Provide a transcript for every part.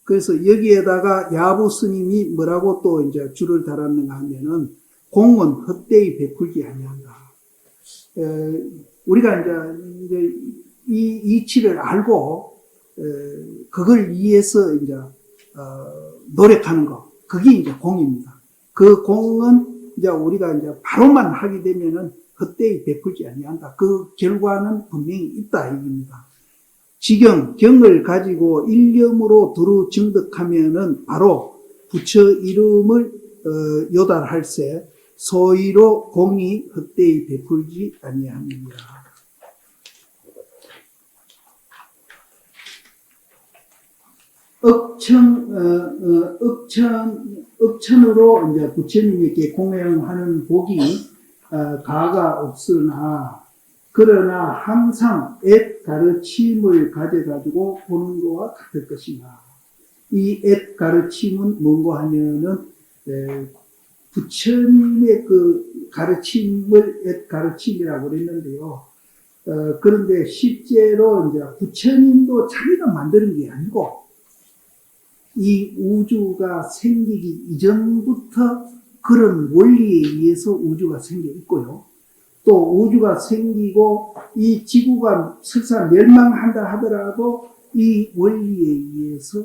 그래서 여기에다가 야부 스님이 뭐라고 또 이제 줄을 달았는가 하면은 공은 헛되이 베풀지 아니한다. 우리가 이제 이 이치를 알고 그걸 위해서 이제 노력하는 거, 그게 이제 공입니다. 그 공은 이제 우리가 이제 바로만 하게 되면은 헛되이 베풀지 아니한다. 그 결과는 분명히 있다 이겁니다. 지경, 경을 가지고 일념으로 두루 증득하면은 바로 부처 이름을 요달할세 소위로 공이 헛되이 베풀지 아니합니다. 억천으로 이제 부처님께 공양하는 복이 가가 없으나 그러나 항상 엣 가르침을 가져가지고 보는 것과 같을 것이나 이 엣 가르침은 뭔고 하면은 부처님의 그 가르침을 엣 가르침이라고 그랬는데요. 그런데 실제로 이제 부처님도 자기가 만드는 게 아니고 이 우주가 생기기 이전부터 그런 원리에 의해서 우주가 생겨 있고요. 또 우주가 생기고 이 지구가 설사 멸망한다 하더라도 이 원리에 의해서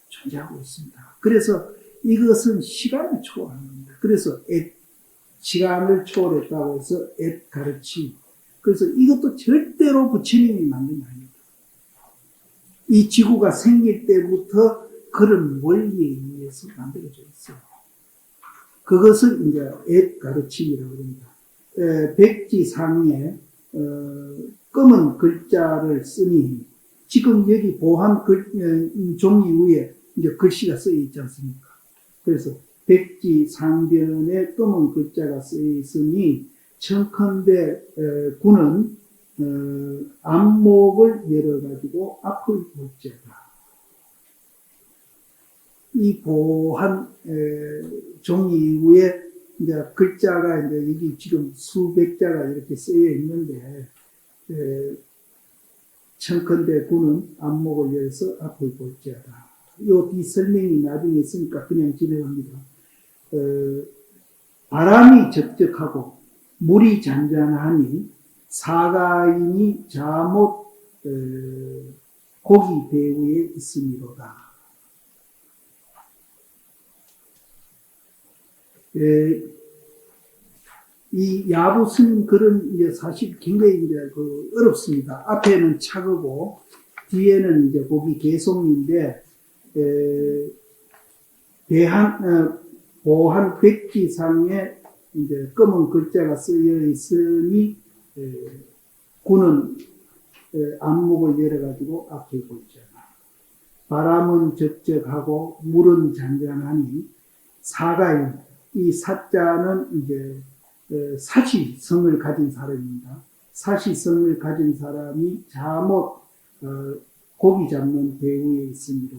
존재하고 있습니다. 그래서 이것은 시간을 초월하는 겁니다. 그래서 시간을 초월했다고 해서 가르침. 그래서 이것도 절대로 부처님이 만든 게 아닙니다. 이 지구가 생길 때부터 그런 원리에 의해서 만들어져 있어요. 그것을 이제 가르침이라고 합니다. 백지상에 검은 글자를 쓰니 지금 여기 보한 종이 위에 이제 글씨가 쓰여 있지 않습니까? 그래서 백지상변에 검은 글자가 쓰여 있으니 청컨대 군은 안목을 열어가지고 앞을 볼지어다. 이 보한 종이 위에 이제 글자가 이제 여기 지금 수백 자가 이렇게 쓰여 있는데 청컨대 군은 안목을 열어서 앞을 볼지어다. 요 뒤 설명이 나중에 있으니까 그냥 진행합니다. 바람이 적적하고 물이 잔잔하니 사가인이 자못 고기 배후에 있음이로다. 이 야부 스님 글은 이제 사실 굉장히 이제 어렵습니다. 앞에는 차거고 뒤에는 이제 보기 개송인데 보한 백지상에 이제 검은 글자가 쓰여 있으니 군은 안목을 열어가지고 앞을 볼지어다. 바람은 적적하고 물은 잔잔하니 사가인, 이 사자는 이제 사시성을 가진 사람입니다. 사시성을 가진 사람이 자못 고기 잡는 배후에 있습니다.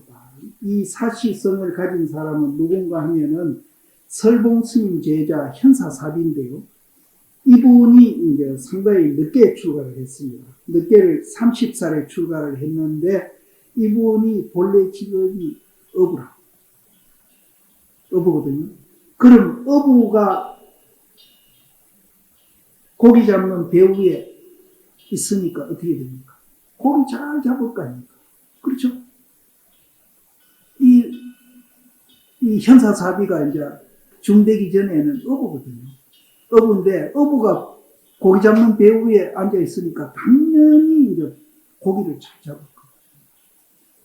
이 사시성을 가진 사람은 누군가 하면은 설봉스님 제자 현사사비인데요. 이분이 이제 상당히 늦게 출가를 했습니다. 늦게를 30살에 출가를 했는데 이분이 본래 직업이 어부거든요. 그럼 어부가 고기 잡는 배후에 있으니까 어떻게 됩니까? 고기 잘 잡을 거 아닙니까? 그렇죠? 이 현사사비가 이제 중되기 전에는 어부거든요. 어부인데 어부가 고기 잡는 배후에 앉아 있으니까 당연히 이제 고기를 잘 잡을 거예요.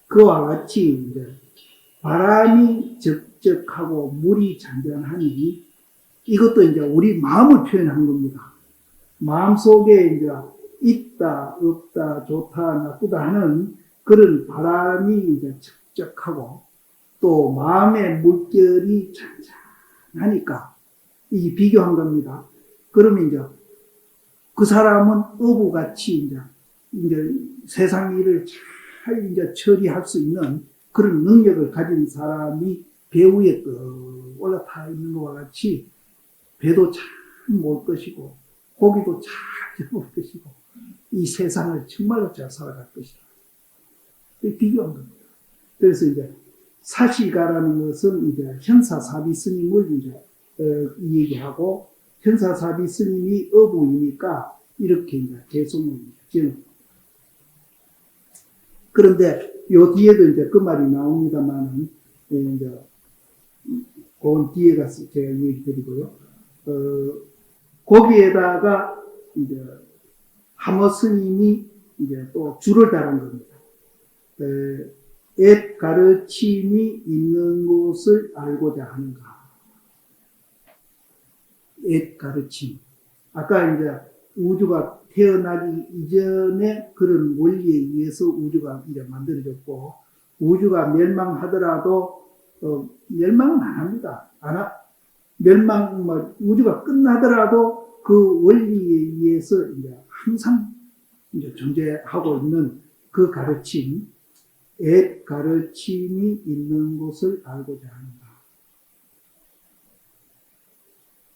그와 같이 이제 바람이 적적하고 물이 잔잔하니 이것도 이제 우리 마음을 표현한 겁니다. 마음속에 이제 있다, 없다, 좋다, 나쁘다 하는 그런 바람이 이제 적적하고 또 마음의 물결이 잔잔하니까 이게 비교한 겁니다. 그러면 이제 그 사람은 어부같이 이제 세상 일을 잘 이제 처리할 수 있는 그런 능력을 가진 사람이 배 위에 올라타 있는 것과 같이 배도 잘 몰 것이고 고기도 잘 잡을 것이고 이 세상을 정말로 잘 살아갈 것이다. 비교한 겁니다. 그래서 이제 사시가라는 것은 이제 현사사비 스님을 이제 얘기하고, 현사사비 스님이 어부이니까 이렇게 이제 개송을 지은. 그런데 요 뒤에도 이제 그 말이 나옵니다만은, 이제 그 뒤에 가서 제가 얘기 드리고요. 거기에다가 이제 하모 스님이 이제 또 줄을 달은 겁니다. 엣 가르침이 있는 곳을 알고자 하는가. 엣 가르침. 아까 이제 우주가 태어나기 이전에 그런 원리에 의해서 우주가 이제 만들어졌고, 우주가 멸망하더라도, 멸망은 안 합니다. 우주가 끝나더라도 그 원리에 의해서 이제 항상 이제 존재하고 있는 그 가르침, 엣 가르침이 있는 곳을 알고자 한다.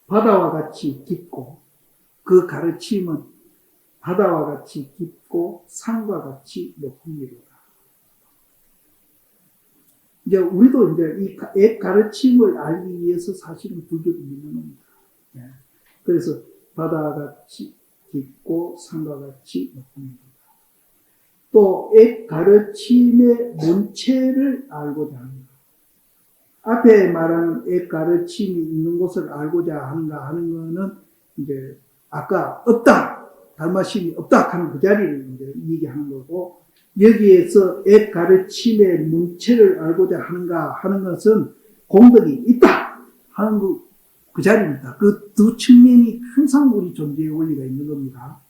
바다와 같이 깊고, 그 가르침은 바다와 같이 깊고 산과 같이 높음이로다. 이제 우리도 이제 이 엣 가르침을 알기 위해서 사실은 불교를 믿는 겁니다. 예. 그래서 바다와 같이 깊고 산과 같이 높음이로다. 또 엣 가르침의 문체를 알고자 합니다. 앞에 말하는 엣 가르침이 있는 곳을 알고자 하는가 하는 거는 이제 아까 없다, 달마심이 없다 하는 그 자리를 이제 얘기하는 거고, 여기에서 엣 가르침의 문체를 알고자 하는가 하는 것은 공덕이 있다 하는 그 자리입니다. 그 두 측면이 항상 우리 존재의 원리가 있는 겁니다.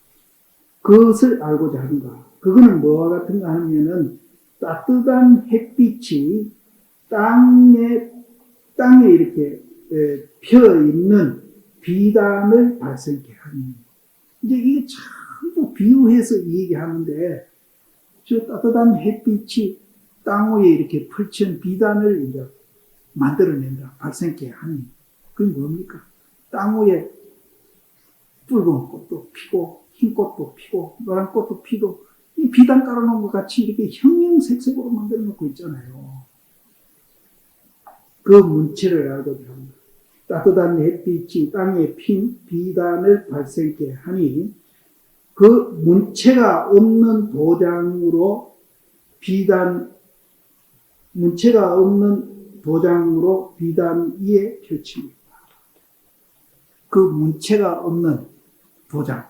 그것을 알고자 하는가. 그거는 뭐와 같은가 하면은 따뜻한 햇빛이 땅에 이렇게 펴 있는 비단을 발생케 하니. 이제 이게 전부 비유해서 얘기하는데, 저 따뜻한 햇빛이 땅 위에 이렇게 펼친 비단을 이제 만들어낸다, 발생케 하니. 그게 뭡니까? 땅 위에 붉은 꽃도 피고, 흰 꽃도 피고, 노란 꽃도 피고, 이 비단 깔아놓은 것 같이 이렇게 형형색색으로 만들어 놓고 있잖아요. 그 문체를 알고자 합니다. 따뜻한 햇빛이 땅에 핀 비단을 발생케 하니, 그 문체가 없는 도장으로 비단 위에 펼칩니다. 그 문체가 없는 도장.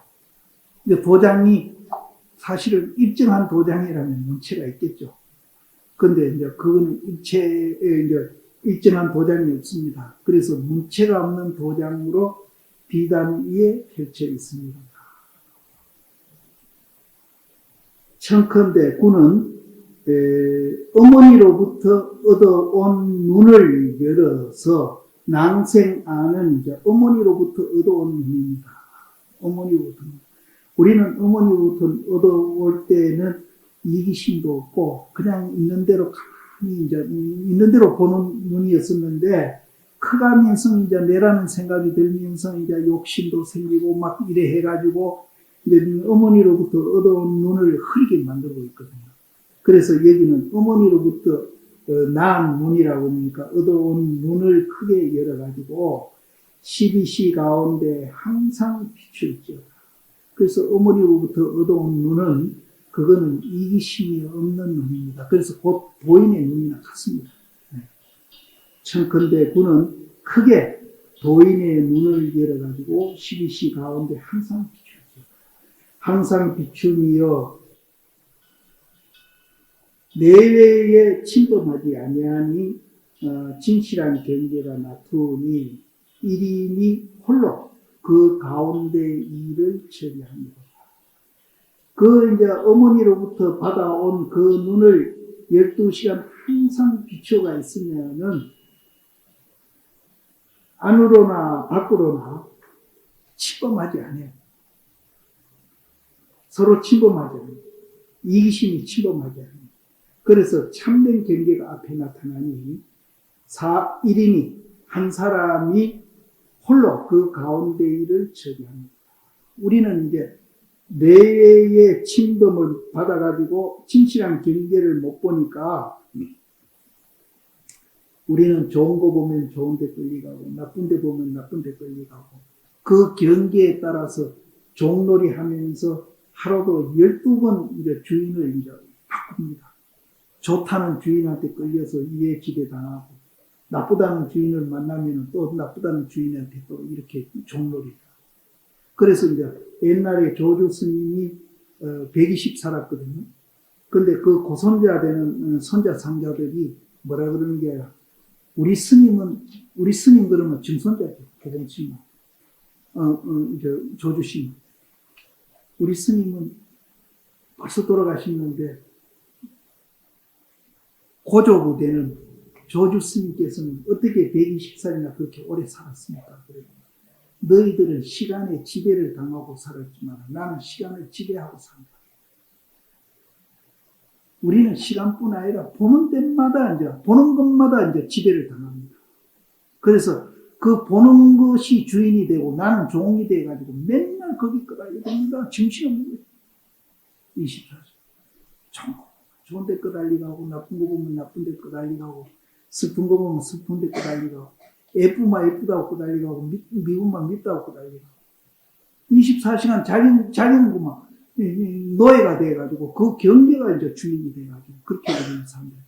도장이 사실은 일정한 도장이라면 문체가 있겠죠. 근데 이제 그거는 일체에 이제 일정한 도장이 없습니다. 그래서 문체가 없는 도장으로 비단 위에 펼쳐 있습니다. 청컨대 구는 어머니로부터 얻어온 눈을 열어서 낭생아는 이제 어머니로부터 얻어온 눈입니다. 어머니로부터. 우리는 어머니로부터 얻어올 때는 이기심도 없고 그냥 있는 대로 가만히 이제 있는 대로 보는 눈이었었는데, 커가면서 이제 내라는 생각이 들면서 이제 욕심도 생기고 막 이래 해가지고 이제 어머니로부터 얻어온 눈을 흐리게 만들고 있거든요. 그래서 여기는 어머니로부터 낳은 눈이라고 하니까 얻어온 눈을 크게 열어가지고 12시 가운데 항상 비출지어다. 그래서 어머니로부터 얻어온 눈은 그거는 이기심이 없는 눈입니다. 그래서 곧 도인의 눈이나 같습니다. 청컨대 구는 크게 도인의 눈을 열어가지고 12시 가운데 항상 비추죠. 항상 비춤이여 내외에 침범하지 아니하니 진실한 경계가 나투니 일인이 홀로 그 가운데 일을 처리합니다. 그 이제 어머니로부터 받아온 그 눈을 12시간 항상 비추어가 있으면은 안으로나 밖으로나 침범하지 않아요. 서로 침범하지 않아요. 이기심이 침범하지 않아요. 그래서 참된 경계가 앞에 나타나니 1인이 한 사람이 홀로 그 가운데 일을 처리합니다. 우리는 이제 내외의 침범을 받아가지고 진실한 경계를 못 보니까 우리는 좋은 거 보면 좋은 데 끌려가고 나쁜 데 보면 나쁜 데 끌려가고 그 경계에 따라서 종놀이 하면서 하루도 12번 이제 주인을 이제 바꿉니다. 좋다는 주인한테 끌려서 이해 지배당하고 나쁘다는 주인을 만나면 또 나쁘다는 주인한테 또 이렇게 종놀이. 그래서 이제 옛날에 조주 스님이 120 살았거든요. 근데 그 고손자 되는 손자 상자들이 뭐라 그러는 게 우리 스님 그러면 증손자죠. 고봉스님. 조주심. 우리 스님은 벌써 돌아가셨는데 고조부 되는 조주 스님께서는 어떻게 120살이나 그렇게 오래 살았습니까? 너희들은 시간에 지배를 당하고 살았지만 나는 시간을 지배하고 산다. 우리는 시간뿐 아니라 보는 것마다 이제 지배를 당합니다. 그래서 그 보는 것이 주인이 되고 나는 종이 돼가지고 맨날 거기 끄달려 됩니다. 정신없는 거예요. 24시. 좋은 데 끄달리고 나쁜 거 보면 나쁜 데 끄달리고 슬픈 거 보면 슬픈 데 끄달리고 예쁘면 예쁘다고 끄달리고 미우면 밉다고 끄달리고 24시간 자기는 그만 노예가 돼가지고 그 경계가 이제 주인이 돼가지고 그렇게 되는 사람들.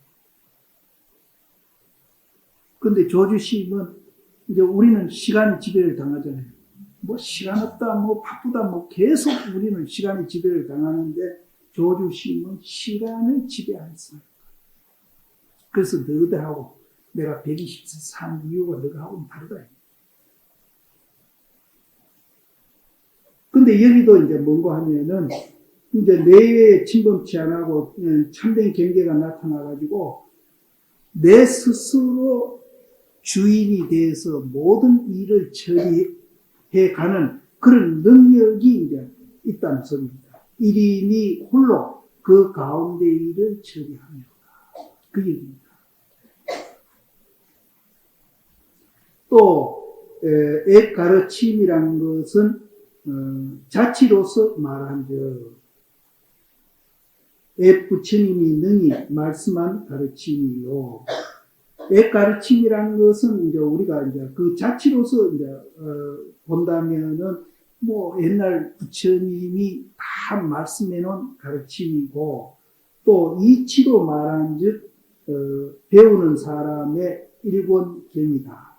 근데 조주심은 이제 우리는 시간의 지배를 당하잖아요. 뭐 시간 없다, 뭐 바쁘다, 뭐 계속 우리는 시간의 지배를 당하는데 조주심은 시간을 지배하였어요. 그래서 너희들하고 내가 120세 산 이유가 너희하고는 다르다. 근데 여기도 이제 뭔가 하면은 이제 내외에 침범치 안 하고 참된 경계가 나타나가지고 내 스스로 주인이 돼서 모든 일을 처리해가는 그런 능력이 이제 있다는 소리입니다. 1인이 홀로 그 가운데 일을 처리합니다. 그 얘기입니다. 또 앱 가르침이라는 것은 자치로서 말한즉 앱 부처님이 능히 말씀한 가르침이요. 앱 가르침이라는 것은 이제 우리가 이제 그 자치로서 이제 본다면은 뭐 옛날 부처님이 다 말씀해 놓은 가르침이고 또 이치로 말한즉 배우는 사람의 일본경이다.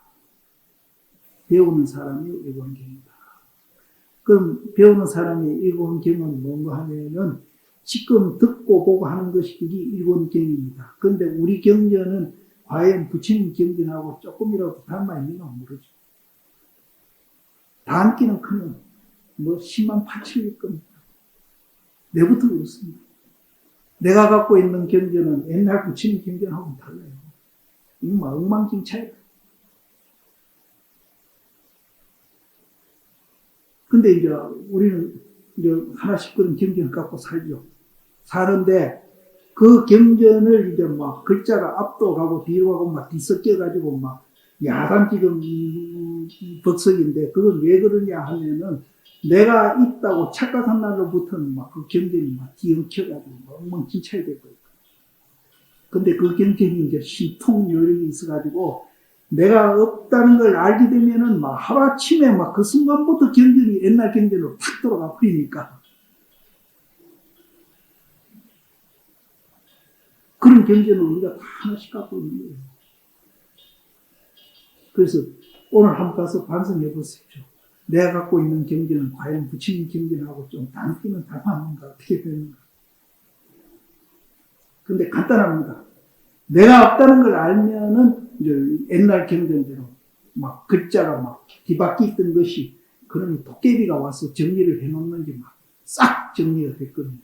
배우는 사람의 일본경이다. 그럼 배우는 사람의 일본경은 뭔가 하면은 지금 듣고 보고 하는 것이 그게 일본경입니다. 그런데 우리 경전은 과연 부처님 경전하고 조금이라도 닮아 있는가 모르죠. 닮기는 크면 뭐 10만 8천일 겁니다. 내부터 그렇습니다. 내가 갖고 있는 경전은 옛날 부처님 경전하고는 달라요. 이거 막 엉망진창이다. 근데 이제 우리는 이제 하나씩 그런 경전을 갖고 살죠. 사는데 그 경전을 이제 막 글자가 앞도 가고 뒤로 가고 막 뒤섞여가지고 막 야단 지금 벅석인데 그건 왜 그러냐 하면은 내가 있다고 착각한 날로부터는 막 그 경전이 막 뒤엉켜가지고 엉망진창이 될 거예요. 근데 그 경전이 이제 신통 요령이 있어가지고 내가 없다는 걸 알게 되면은 막 하루아침에 막 그 순간부터 경전이 옛날 경전으로 탁 돌아가 버리니까. 그런 경전을 우리가 다 하나씩 갖고 있는 거예요. 그래서 오늘 한번 가서 반성해 보십시오. 내가 갖고 있는 경전은 과연 부처님 경전하고 좀 닮기는 닮았는가, 어떻게 되는가. 근데 간단합니다. 내가 없다는 걸 알면은 이제 옛날 경전대로 막 글자가 막 뒤바뀌 있던 것이 그러니 도깨비가 와서 정리를 해놓는지 막 싹 정리가 됐거든요.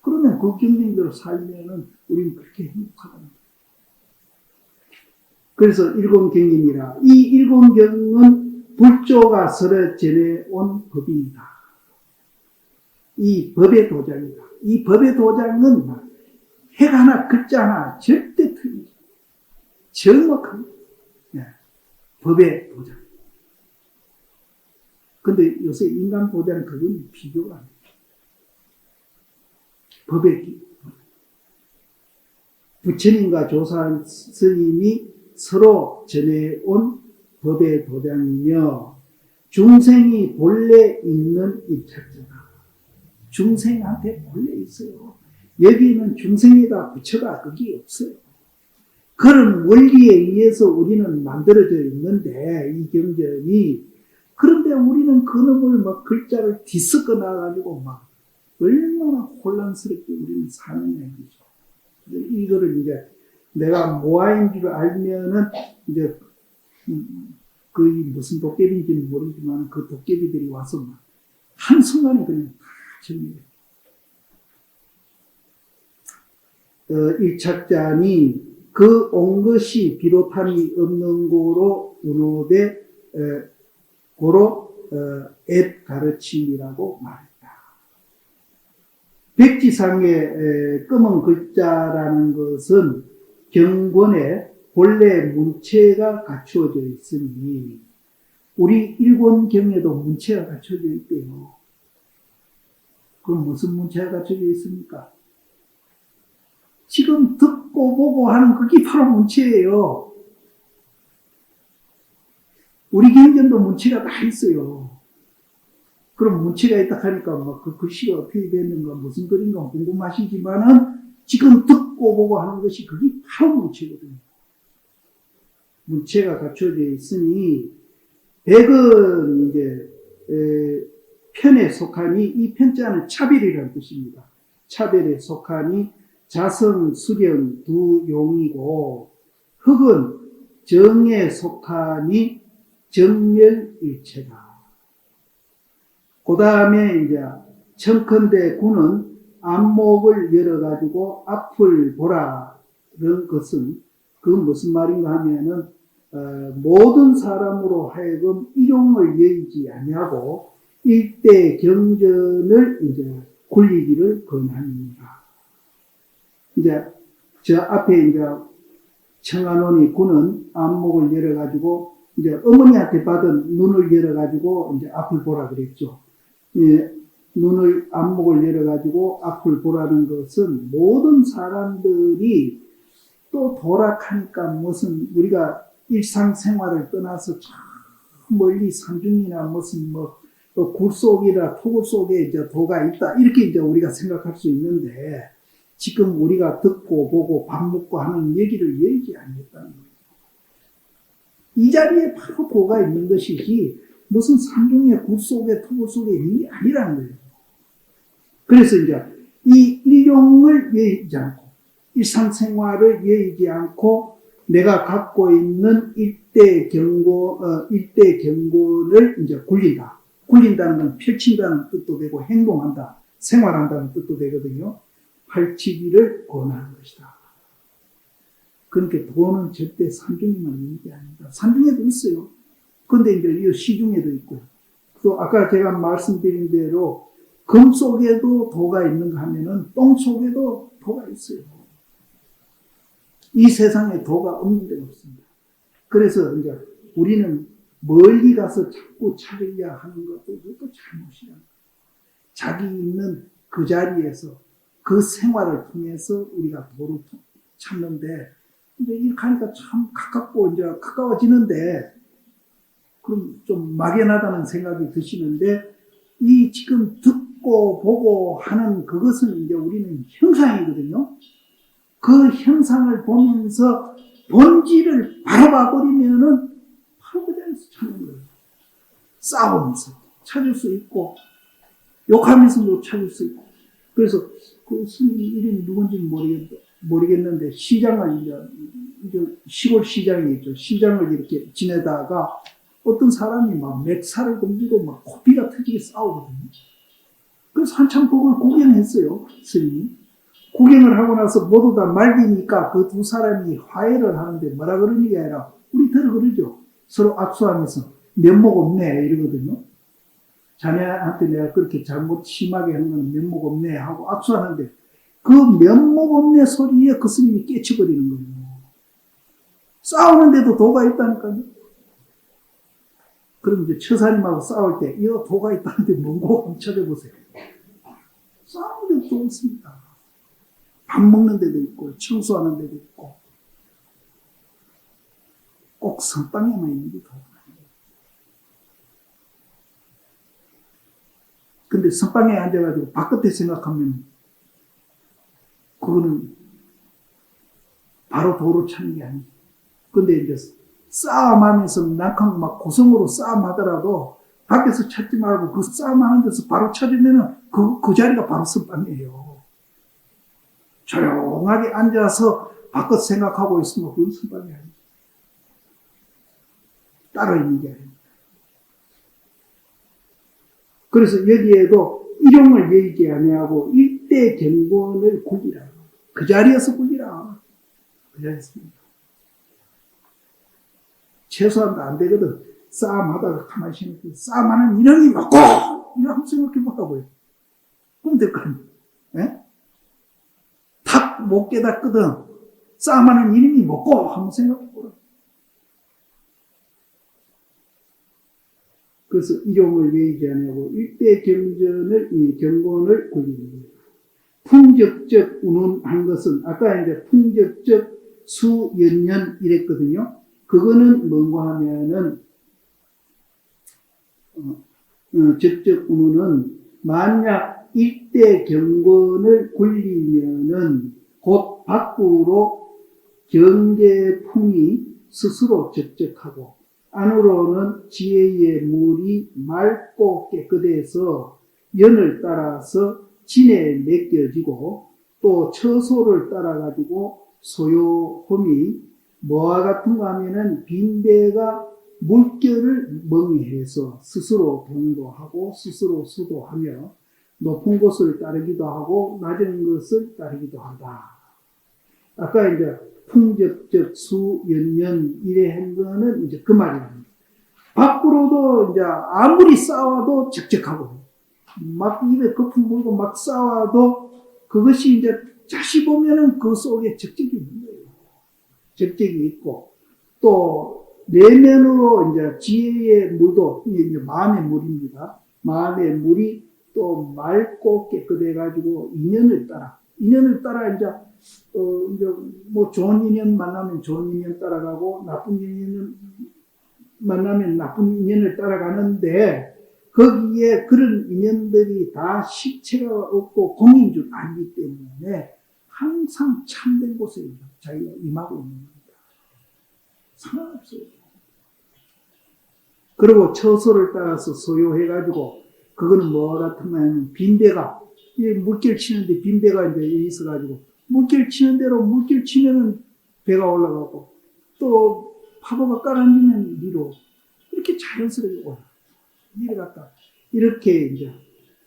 그러면 그 경전대로 살면은 우리는 그렇게 행복하다는 거예요. 그래서 일본경입니다. 이 일본경은 불조가 서로 전해온 법입니다. 이 법의 도장이다. 이 법의 도장은 획 하나 글자 하나 절대 틀리지. 정확합니다. 네. 법의 도장. 근데 요새 인간 도장은 그건 비교가 안 돼요. 법의 도장. 부처님과 조사 스님이 서로 전해온 법의 도량이며 중생이 본래 있는 일착자다. 중생한테 본래 있어요. 여기는 중생에다 부처가 거기 없어요. 그런 원리에 의해서 우리는 만들어져 있는데 이 경전이 그런데 우리는 그놈을 막 글자를 뒤섞어 놔가지고 막 얼마나 혼란스럽게 우리는 사느냐 이거죠. 이거를 이제 내가 모아인 줄 알면은 이제 거의 무슨 도깨비인지는 모르지만 그 도깨비들이 와서 막 한순간에 그냥 다 정리해요. 일착자니 그 온 것이 비롯함이 없는 고로 운호되 고로 엣 가르침이라고 말했다. 백지상의 검은 글자라는 것은 경권에 본래 문체가 갖추어져 있으니 우리 일본경에도 문체가 갖춰져 있대요. 그럼 무슨 문체가 갖춰져 있습니까? 지금 듣고 보고 하는 그게 바로 문체예요. 우리 경전도 문체가 다 있어요. 그럼 문체가 있다 하니까 막 그 글씨가 어떻게 되는가 무슨 글인가 궁금하시지만은 지금 듣고 보고 하는 것이 그게 바로 문체거든요. 문체가 갖춰져 있으니 백은 이제 편에 속하니 이 편자는 차별이라는 뜻입니다. 차별에 속하니 자성, 수령 두 용이고 흑은 정에 속하니 정멸일체다. 그 다음에 이제 청컨대 구는 안목을 열어가지고 앞을 보라는 것은 그 무슨 말인가 하면은 모든 사람으로 하여금 일용을 여의지 아니하고 일대 경전을 이제 굴리기를 권합니다. 이제 저 앞에 이제 청안원이 구는 안목을 열어가지고 이제 어머니한테 받은 눈을 열어가지고 이제 앞을 보라 그랬죠. 예, 눈을 안목을 열어가지고 앞을 보라는 것은 모든 사람들이 또 도락하니까 무슨 우리가 일상생활을 떠나서 저 멀리 산중이나 무슨 뭐 굴 속이나 토굴 속에 이제 도가 있다 이렇게 이제 우리가 생각할 수 있는데 지금 우리가 듣고 보고 밥 먹고 하는 얘기를 얘기 안 했다는 거예요. 이 자리에 바로 도가 있는 것이지 무슨 산중의 굴 속에 토굴 속에 일이 아니라는 거예요. 그래서 이제 이 일용을 예의지 않고 일상생활을 예의지 않고 내가 갖고 있는 일대 경고를 이제 굴린다. 굴린다는 건 펼친다는 뜻도 되고 행동한다, 생활한다는 뜻도 되거든요. 펼치기를 권하는 것이다. 그러니까 도는 절대 산중에만 있는 게 아닙니다. 산중에도 있어요. 그런데 이제 이 시중에도 있고, 또 아까 제가 말씀드린 대로 금 속에도 도가 있는가 하면은 똥 속에도 도가 있어요. 이 세상에 도가 없는 데가 없습니다. 그래서 이제 우리는 멀리 가서 자꾸 찾으려 하는 것도 그것도 잘못이야. 자기 있는 그 자리에서 그 생활을 통해서 우리가 도를 찾는데 이제 이렇게 하니까 참 가깝고 이제 가까워지는데 그럼 좀 막연하다는 생각이 드시는데 이 지금 듣고 보고 하는 그것은 이제 우리는 형상이거든요. 그 형상을 보면서 본질을 바로 봐버리면은 바로 그 자리에서 찾는 거예요. 싸우면서 찾을 수 있고 욕하면서도 찾을 수 있고 그래서 그 스님 이름이 누군지는 모르겠는데 시장을 이제 시골 시장이 있죠. 시장을 이렇게 지내다가 어떤 사람이 막 맥살을 던지고 막 코피가 터지게 싸우거든요. 그래서 한참 그걸 구경했어요. 스님이. 구경을 하고 나서 모두 다 말리니까 그 두 사람이 화해를 하는데 뭐라 그러는 게 아니라 우리들 그러죠. 서로 악수하면서 면목 없네 이러거든요. 자네한테 내가 그렇게 잘못 심하게 한 건 면목 없네 하고 악수하는데 그 면목 없네 소리에 그 스님이 깨쳐버리는 거예요. 싸우는데도 도가 있다니까요. 그럼 이제 처사님하고 싸울 때 이 도가 있다는데 뭔고 한번 찾아보세요. 싸우는 데도 있습니다. 밥 먹는 데도 있고 청소하는 데도 있고 꼭 선방에만 있는 게 도움이 아니에요. 근데 선방에 앉아가지고 바깥에 생각하면 그거는 바로 도로 찾는 게 아니에요. 근데 이제 싸움하면서 낙하고 막 고성으로 싸움하더라도 밖에서 찾지 말고 그 싸움하는 데서 바로 찾으면은 그 자리가 바로 선방이에요. 조용하게 앉아서 바깥 생각하고 있으면 그건 선방이 아니에요. 따로 있는 게 아닙니다. 그래서 여기에도 일용을 예의지 아니하고 일대 경건을 굴리라. 그 자리에서 굴리라. 그 자리에서. 최소한도 안 되거든. 싸움하다가 가만히 생각해. 싸움하는 이놈이 먹고! 이거 한번 생각해 보라고요. 그럼 될 거 아니에요. 예? 탁 못 깨닫거든. 싸움하는 이놈이 먹고! 한번 생각해 보라. 그래서 일용을 예의지 아니하고 일대 경건을 굴리는 거예요. 풍적적 운운한 것은 아까 이제 풍적적 수연년 이랬거든요. 그거는 뭔가 하면은 적적 운운은 만약 일대 경건을 굴리면은 곧 밖으로 경계풍이 스스로 적적하고 안으로는 지혜의 물이 맑고 깨끗해서 연을 따라서 진에 맡겨지고 또 처소를 따라가지고 소요홈이 뭐와 같은가 하면은 빈대가 물결을 멍해서 스스로 동도하고 스스로 수도하며 높은 곳을 따르기도 하고 낮은 것을 따르기도 한다. 아까 이제 풍적적 수연년 이래 한 거는 이제 그 말입니다. 밖으로도 이제 아무리 싸워도 적적하고 막 입에 거품 물고 막 싸워도 그것이 이제 다시 보면은 그 속에 적적이 있는 거예요. 적적이 있고 또 내면으로 이제 지혜의 물도 이제 마음의 물입니다. 마음의 물이 또 맑고 깨끗해가지고 인연을 따라 이제 이제 뭐 좋은 인연 만나면 좋은 인연 따라가고 나쁜 인연 만나면 나쁜 인연을 따라가는데 거기에 그런 인연들이 다 실체가 없고 공인 줄 알기 때문에 항상 참된 곳에 자기가 임하고 있는 겁니다. 상관없어요. 그리고 처소를 따라서 소요해가지고 그거는 뭐 같으면 빈대가 물길 치는데 빈대가 이제 있어가지고 물길 치는 대로 물길 치면은 배가 올라가고 또 파도가 깔아주면 위로 이렇게 자연스럽게 올라 내려갔다 이렇게 이제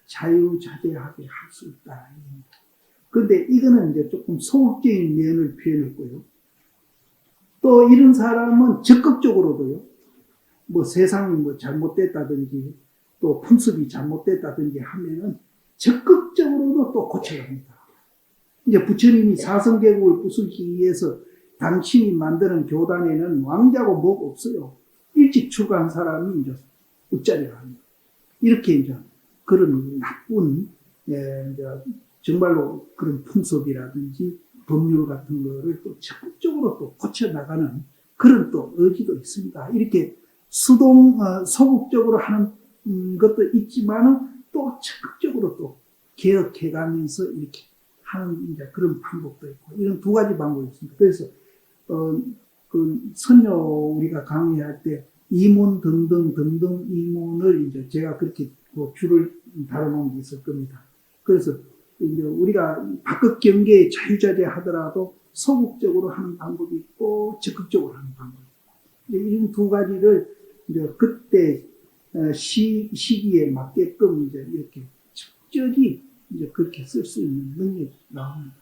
자유자재하게 할 수 있다. 그런데 이거는 이제 조금 소극적인 면을 표현했고요. 또 이런 사람은 적극적으로도요. 뭐 세상이 뭐 잘못됐다든지 또 풍습이 잘못됐다든지 하면은 적극적으로도 또 고쳐갑니다. 이제 부처님이 사성계국을 부수기 위해서 당신이 만드는 교단에는 왕자고 뭐가 없어요. 일찍 출가한 사람이 이제 웃자리를 합니다. 이렇게 이제 그런 나쁜, 이제 정말로 그런 풍습이라든지 법률 같은 거를 또 적극적으로 또 고쳐나가는 그런 또 의지도 있습니다. 이렇게 소극적으로 하는 것도 있지만은 또 적극적으로 또 개혁해가면서 이렇게 하는 이제 그런 방법도 있고 이런 두 가지 방법이 있습니다. 그래서 그 선녀 우리가 강의할 때 이문 등등 이문을 이제 제가 그렇게 그 줄을 달아놓은 게 있을 겁니다. 그래서 이제 우리가 바깥 경계에 자유자재 하더라도 소극적으로 하는 방법이 있고 적극적으로 하는 방법이 있고 이런 두 가지를 이제 그때 시기에 맞게끔 이제 이렇게 적절히 이제 그렇게 쓸 수 있는 능력이 나옵니다.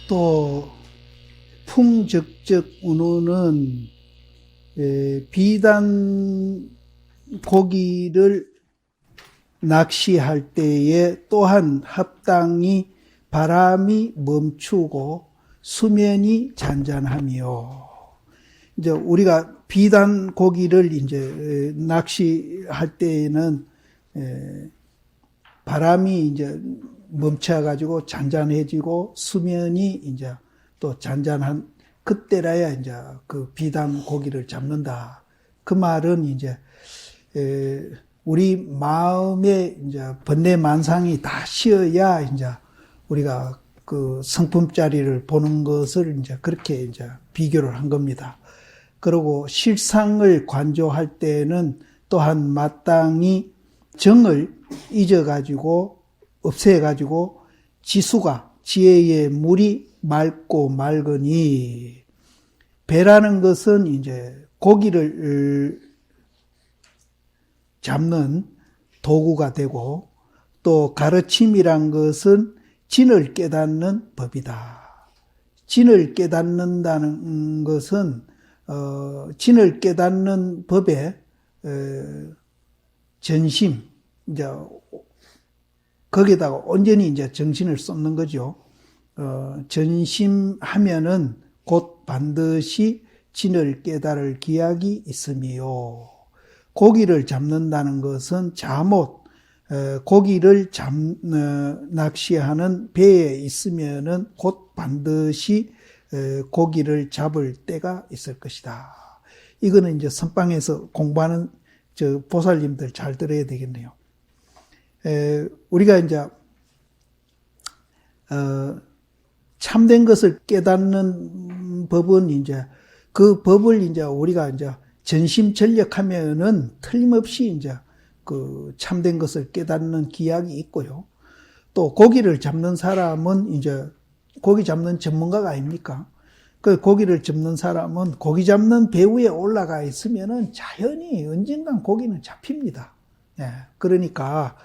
또 풍적적 운운은 비단 고기를 낚시할 때에 또한 합당히 바람이 멈추고 수면이 잔잔하며 이제 우리가 비단 고기를 이제 낚시할 때에는 바람이 이제 멈춰가지고 잔잔해지고 수면이 이제 또 잔잔한 그때라야 이제 그 비단 고기를 잡는다. 그 말은 이제 우리 마음에 이제 번뇌 만상이 다 쉬어야 이제 우리가 그 성품짜리를 보는 것을 이제 그렇게 이제 비교를 한 겁니다. 그리고 실상을 관조할 때는 또한 마땅히 정을 잊어가지고 없애가지고 지수가 지혜의 물이 맑고 맑으니 배라는 것은 이제 고기를 잡는 도구가 되고 또 가르침이란 것은 진을 깨닫는 법이다. 진을 깨닫는다는 것은 진을 깨닫는 법에 전심 이제 거기에다가 온전히 이제 정신을 쏟는 거죠. 전심하면은 곧 반드시 진을 깨달을 기약이 있음이요. 고기를 잡는다는 것은 잠옷, 고기를 낚시하는 배에 있으면은 곧 반드시 고기를 잡을 때가 있을 것이다. 이거는 이제 선방에서 공부하는 저 보살님들 잘 들어야 되겠네요. 우리가 이제 참된 것을 깨닫는 법은 이제 그 법을 이제 우리가 이제 전심전력하면은 틀림없이 이제 그 참된 것을 깨닫는 기약이 있고요. 또 고기를 잡는 사람은 이제 고기 잡는 전문가가 아닙니까? 그 고기를 잡는 사람은 고기 잡는 배 위에 올라가 있으면은 자연히 언젠간 고기는 잡힙니다. 예. 그러니까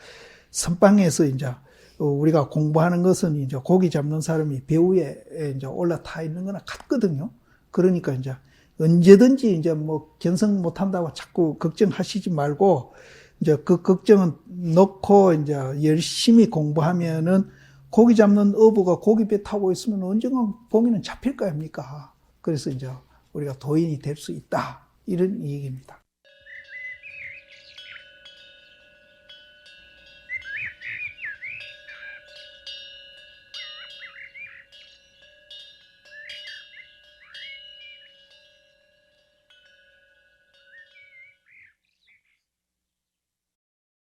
선방에서 이제 우리가 공부하는 것은 이제 고기 잡는 사람이 배 위에 이제 올라타 있는 거나 같거든요. 그러니까 이제 언제든지 이제 뭐 견성 못 한다고 자꾸 걱정하시지 말고 이제 그 걱정은 놓고 이제 열심히 공부하면은 고기 잡는 어부가 고기배 타고 있으면 언젠가 고기는 잡힐 거 아닙니까? 그래서 이제 우리가 도인이 될 수 있다. 이런 얘기입니다.